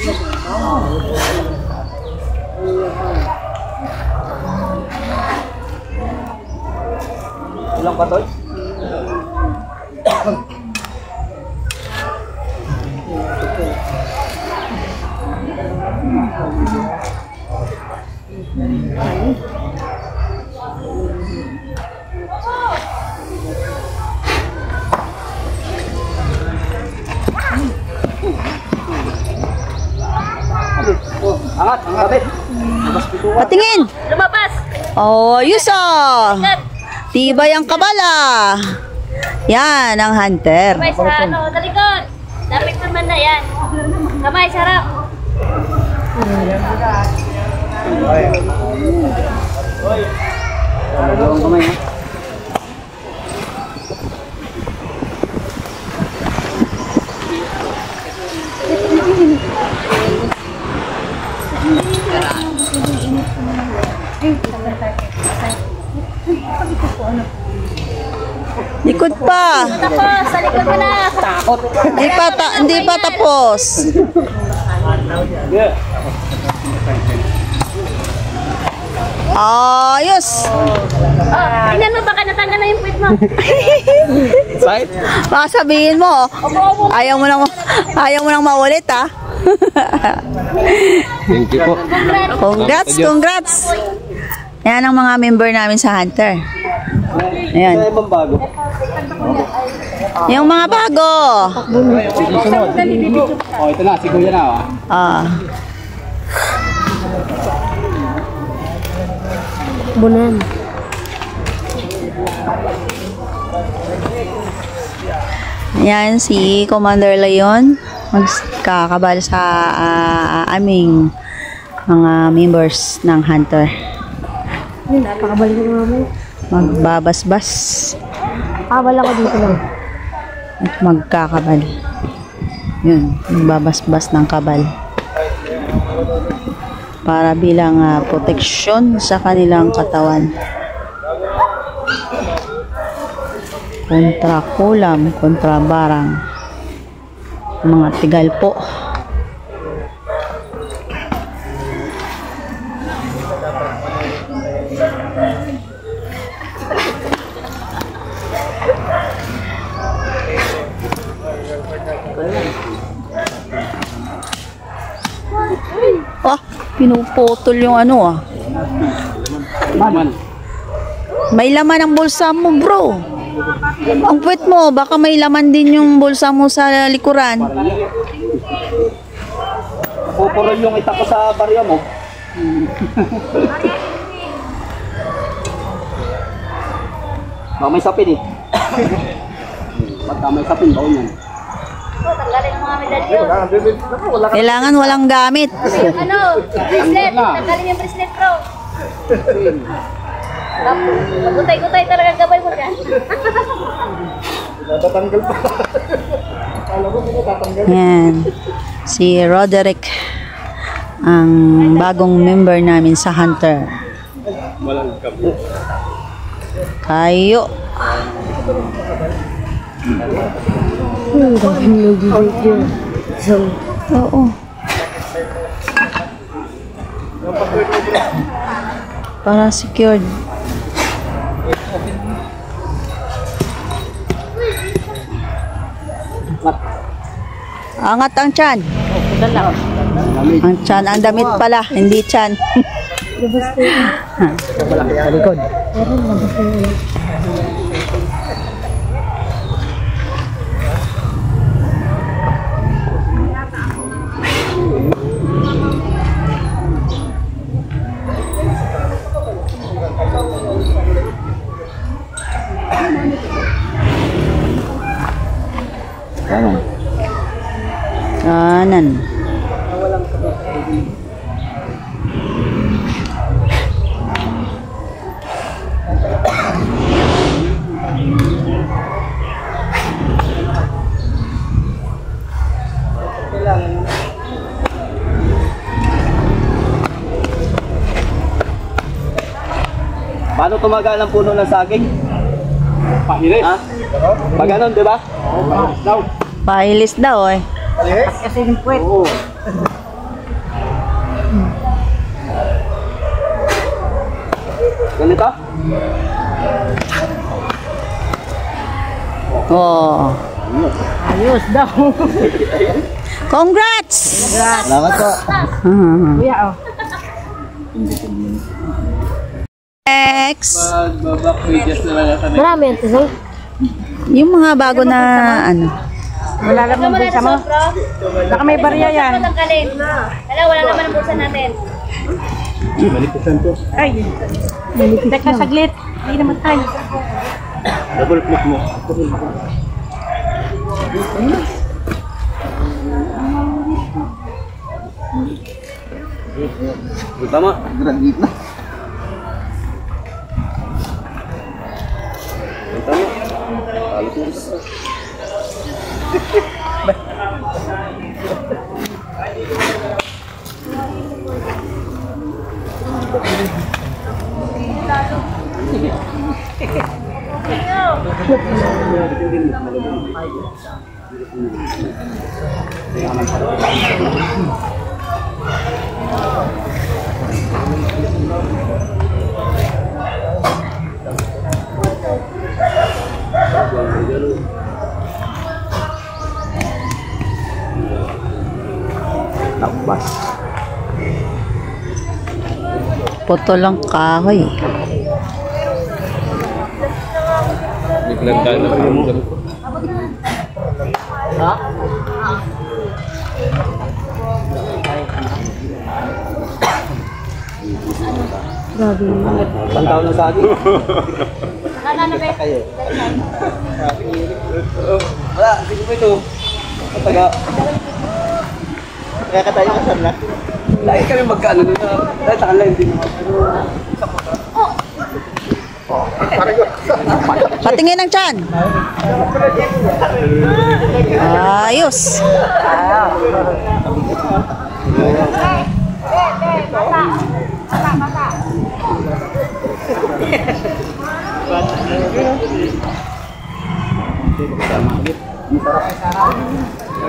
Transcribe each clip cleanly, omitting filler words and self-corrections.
Ilang ba, Toy? Angat, angat. Patingin. Lumabas. Oh, yus ah. Tibay ang kabala. Yan ang hunter. Kamay sa ano, talikod. Dapat naman na yan. Kamay, sarap. Kamay, ha? Likod pa. Tapos, sa likod mo na. Takot. Hindi pa tapos. Ayos. Oh, tingnan mo, baka natanggal na yung puwit mo. Side? Baka sabihin mo, ayaw mo nang maulit ah. Thank you po. Congrats, congrats. Yan ang mga member namin sa Hunter. Ayan. Sa ibang bago. Yung mga bago. Oh, ito na, si Kuya na. Ah. Bunan. Yan si Commander Leon. Magkakabal sa aming mga members ng Hunter. Napakabalik mo naman. Magbabasbas. Wala ko dito lang. At magkakabal. Yun, magbabasbas ng kabal. Para bilang proteksyon sa kanilang katawan. Kontra kulam, kontra barang. Mga tigal po. Pinuputol yung ano ah. May laman ang bulsa mo, bro. Ang puwet mo, baka may laman din yung bulsa mo sa likuran. Pupurol yung ita ko sa barya mo. Baka may sapin eh. Pagka may sapin, baon yan. Tanggalin mga medalyon. Kailangan walang gamit. Yung ano, bracelet. Tanggalin yung bracelet, bro. Magutay-gutay talaga gabay mo dyan. Tatanggal pa. Yan. Si Roderick, ang bagong member namin sa Hunter. Kayo. Oo. Para secured. Angat ang tiyan. Ang tiyan, ang damit pala, hindi tiyan. Malaki sa likod. Kanan. Paano tumagal ang puno ng saging? Pahilis. Ha? Pag ganun, di ba? Pahilis daw. Pahilis daw eh. Pahilis? Kasi yung puwet. Oo. Ganito? Oh. Ayos daw. Congrats! Salamat po. Kuya, oh. Next. Mag-back pages na lang kami. Marami yan, Tizay. Yung mga bago na ano. Wala lang ang bulsa mo. Baka may barya yan. Tanggalin. Wala naman ang bulsa natin. Malipisan po. Ay, teka saglit. Hindi naman tayo. Double click mo. Tama. Graduate na. Tama. Alas mo. Nakbas. Poto lang kahoy. Naglantan na mo. Ha? Grabe. Pantaw na sa akin. Ano ba? Wala, hindi ko ito. Taga. Kaya ka tayo kasal na. Lagi kami magkaano na. Dahil sa kanila hindi naman. Patingin ng tiyan. Ayos.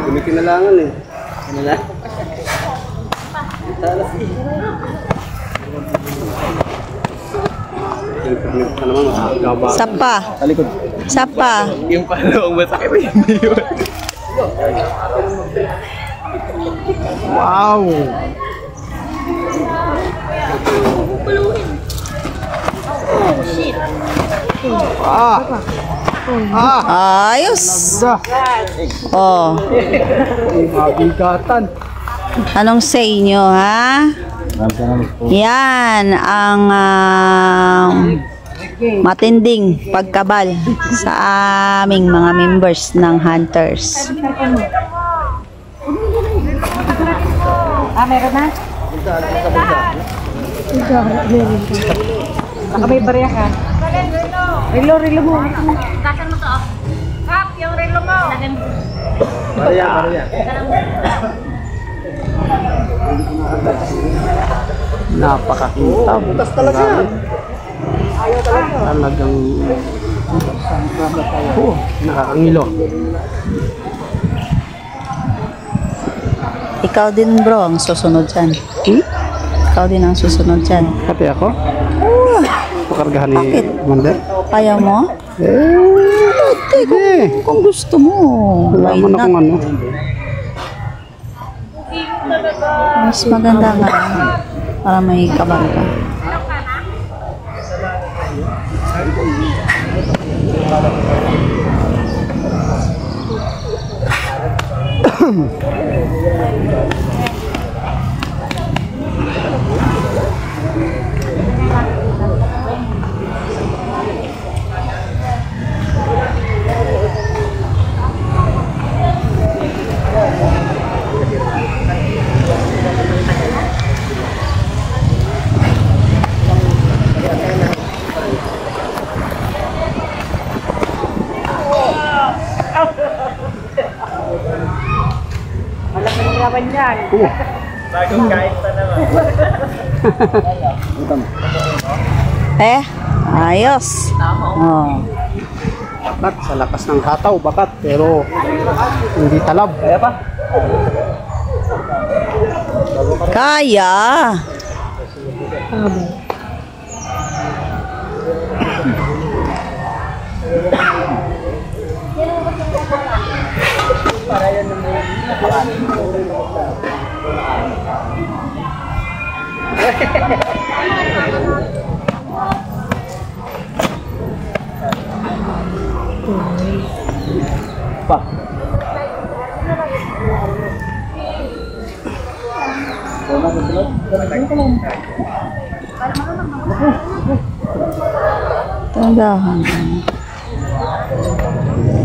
Gamitin na langan eh. Ano na? Sapa. Talikod. Sapa. Yung palawang masakit hindi yun. Wow! Ayos. Oh. Mabigatan. Anong say nyo, ha? Yan ang matinding pagkabal sa aming mga members ng Hunters. Meron na? Baka may barya ka. Relo mo. Gasan mo to. Kap, yung relo mo. Barya. Napakakintab. Butas talaga. Talagang nakakangilo. Ikaw din, bro, ang susunod dyan. Ikaw din ang susunod dyan. Pati ako? Pakargahan ni Bakit? Mander? Ayaw mo? Kung gusto mo. Why Wala man not? akong ano. Mas maganda nga. Para may kabal ka. Malaking laban yan. Bagong kahit pa naman. Ayos. Oh. Bakat, sa lakas ng hataw, bakat, pero hindi talab. Kaya pa? Kaya. Pa. Tandahan.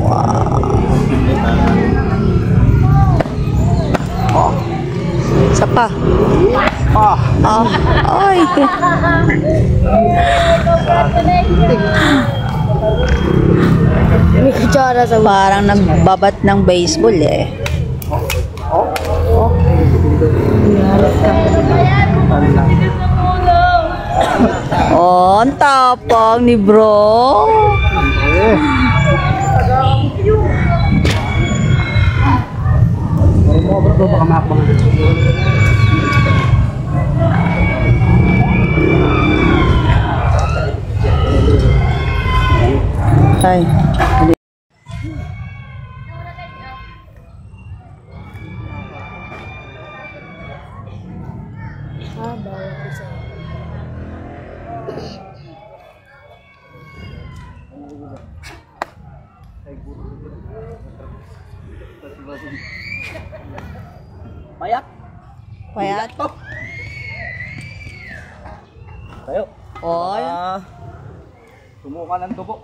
Wow. Isa pa. Ay. May kutsara sa Parang nagbabat ng baseball eh. Oh, ang tapang ni bro. Ay. Payak. Payat. Tayo. Oy. Sumuka ng tubo.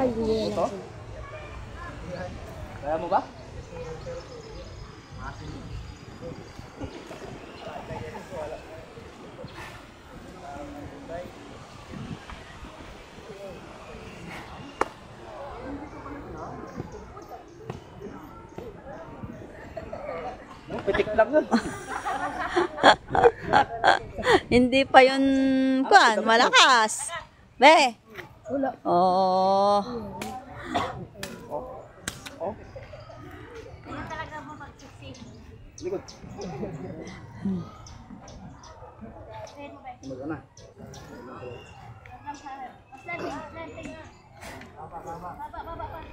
Ito? Kaya mo ba? Pitik lang yun. Hindi pa yun kuan, malakas. Be. Oh. Likod. Mag na.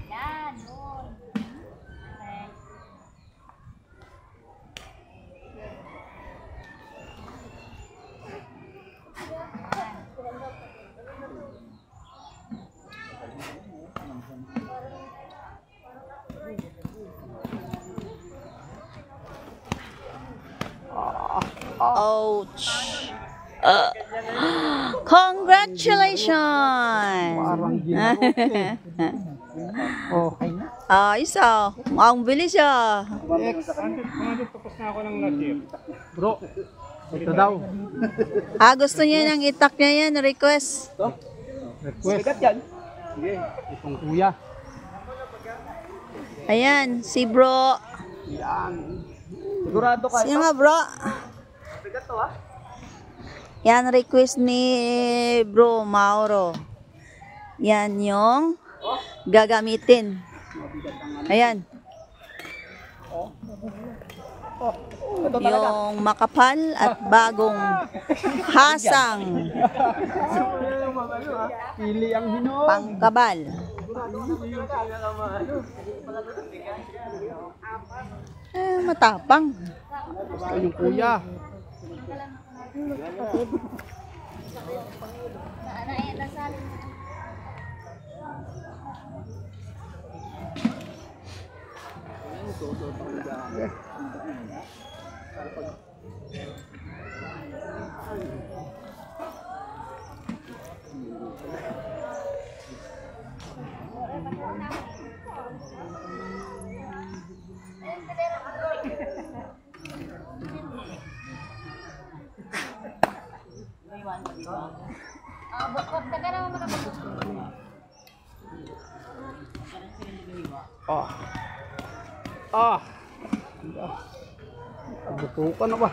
Yan, yun. Okay. Ouch. Congratulations. Okay na. Ayos ah. Ang bilis ah. Tapos na ako ng last Bro, ito daw. Gusto niya ng itak niya yan, request. Ito? Request. Sigat yan. Sige. Itong kuya. Ayan, si bro. Yan. Sigurado ka. Sige nga bro. Sigat to ha. Yan, request ni bro Mauro. Yan yung gagamitin. Ayan. Ito talaga. Yung makapal at bagong hasang Pili ang hinog. pangkabal. Matapang. Ito yung kuya. Butukan na ba?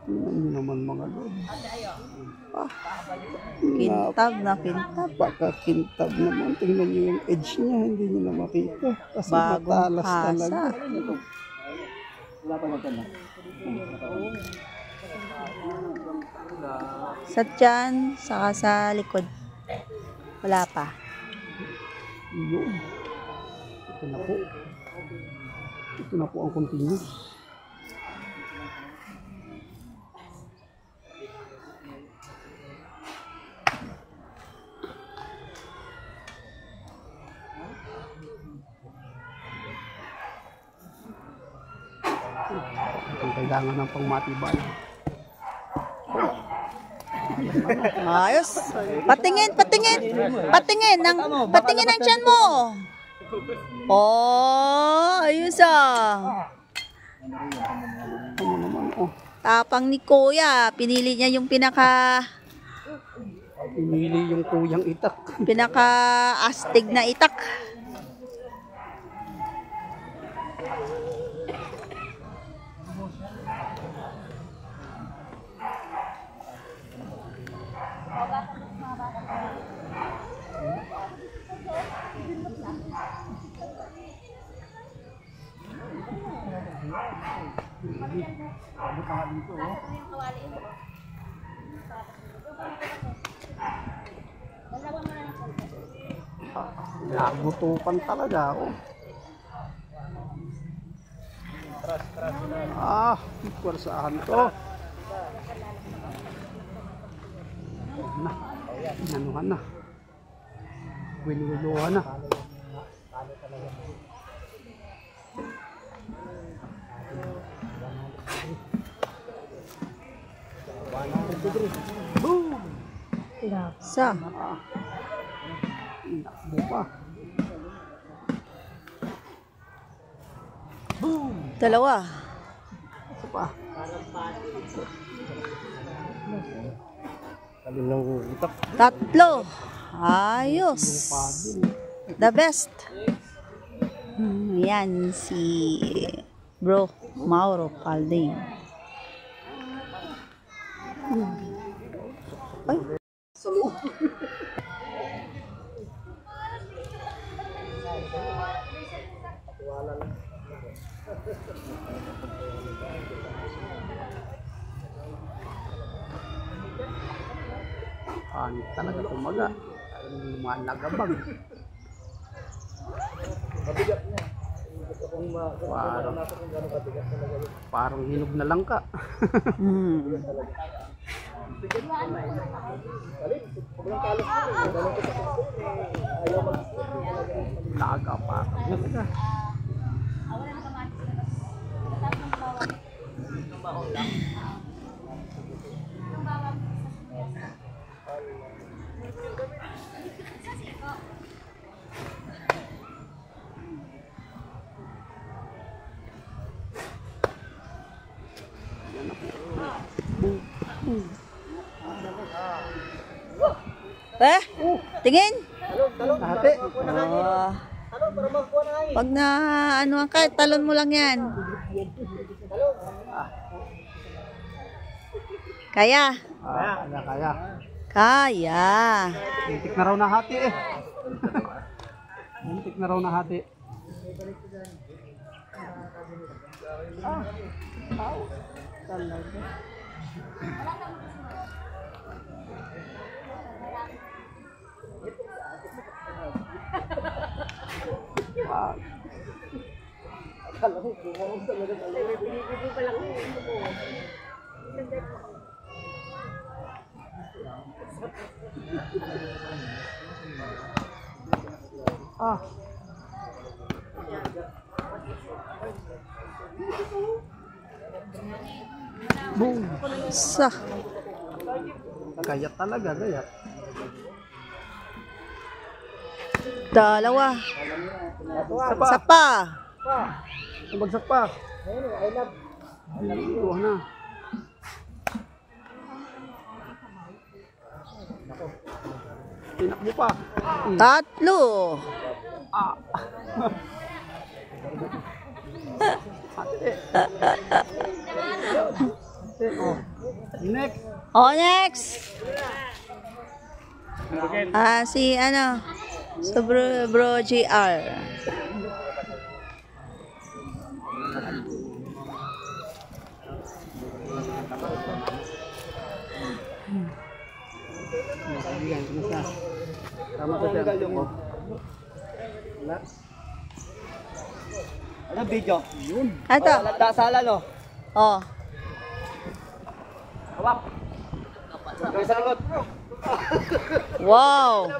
Tingnan nyo naman mga lord. Kintab na kintab. Napakakintab naman. Tingnan nyo yung edge niya. Hindi nyo na makita. Kasi Bagong matalas hasa. talaga. Wala pa natin na. Sa tiyan, saka sa likod. Wala pa. Yun. Ito na po. Ito na po ang continuous. Ang kailangan ng pangmatibay. Ayos. Patingin, patingin. Patingin patingin ang tiyan mo. Oh, ayos ah. Ano naman, oh. Tapang ni Kuya. Pinili niya yung Pinili yung kuyang itak. pinaka-astig na itak. Nagutukan talaga ako. Pwersahan to. Na, inanuhan na. Winuwiluhan na. Boom! Sa. Inakbo pa. Boom! Dalawa. Isa pa. Kalinang itak. Tatlo. Ayos. The best. Yan si Bro Mauro Calding. Ay. Anit talaga tumaga. Lumaan na gabag. Parang hinog na lang ka. Laga pa. Tingin. Ate. Oh. Pag na ano ang kahit talon mo lang yan. Kaya. Kaya. Kaya. Muntik na raw na hati eh. Muntik na raw na hati. Talaga. Boom. Sa. Gayat talaga, gayat. Dalawa. Isa Isa pa. Bagsak pa. Ito na. Tinakbo pa. Tatlo. Ate. Ate, oh. Next. Oh, next. Forget. Si ano? So bro JR. Tama ko siya. Ano video? Ito. Nagdasala no? Oh. Hawak. Gawin sa likod. Wow.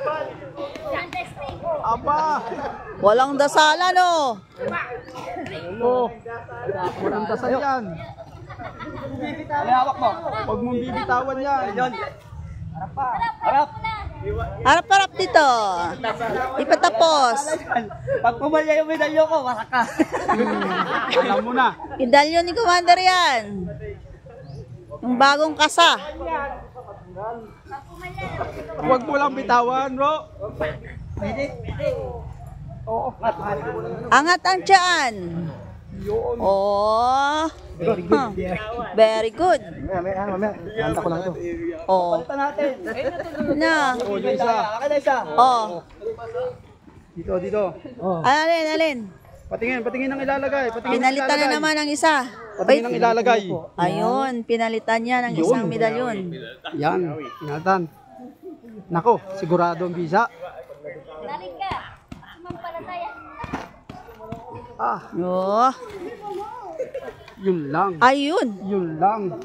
Walang dasalan, oh. Walang dasal yan. Ano yung hawak mo? Huwag mong bibitawan yan. Yun. Harap. Harap-harap dito. Ipatapos. Pag pumalya yung medalyo ko, wasak ka. Alam mo na. Medalyon ni Commander yan. Yung bagong kasa. Huwag mo lang bitawan, bro. Angat ang tiyan. Oh. Very good. Mamaya. Handa ko lang ito. Oh. Palitan natin. Na. Oh, yung isa. Akin na isa. Oh. Dito. Oh. Alin. Patingin ang ilalagay. Pinalitan na naman ang isa. Patingin ang ilalagay. Ayun, pinalitan niya ng isang medalyon. Yan, pinalitan. Nako, sigurado ang visa. Daling ka. Mampalataya. Oh. Yun lang. Ayun. Yun lang.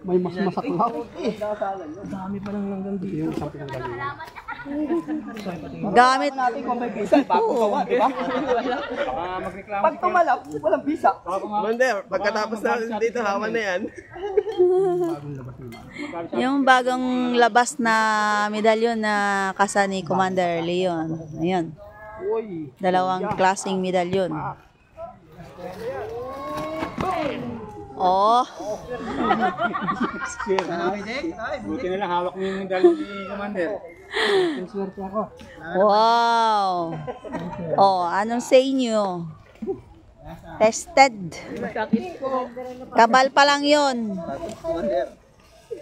May mas masaklap. Dami pa lang lang dito yung isang pinanggalingan. Gamit. Natin kung may visa, bago gawa, di ba? Pag tumalap, walang visa. Mander, pagkatapos na dito, hawan na yan. Yung bagong labas na medalyon na kasa ni Commander Leon. Ayun. Uy, Dalawang klaseng medalyon. Oh. buti na lang hawak mo yung medalyo ni Commander. Swerte ako. Wow. Oh, anong say nyo? Tested. Kabal pa lang yun.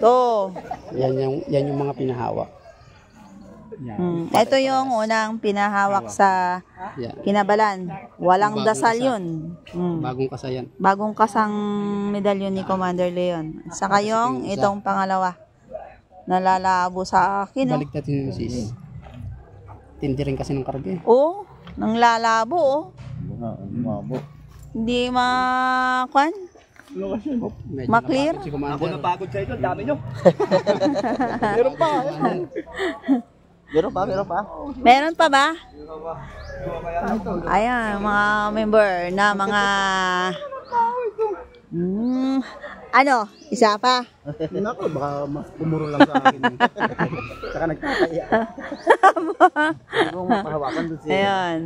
To. Yan yung mga pinahawak. Ito yung unang pinahawak sa Kinabalan. Walang dasal yun. Bagong kasayan. Bagong kasang medalyon ni Commander Leon. Saka yung itong pangalawa. Nalalabo sa akin. Oh. Balik natin yung sis. Tindi rin kasi ng karga. Oh, nang lalabo. Oh. Hindi ma-kwan? Ma-clear? Si Ako Commander. napagod sa ito, dami nyo. Meron pa ba? Ayan, mga member na mga... ano? Isa pa? Nako, baka mas pumuro lang sa akin. Saka nagkakaya. Ayan.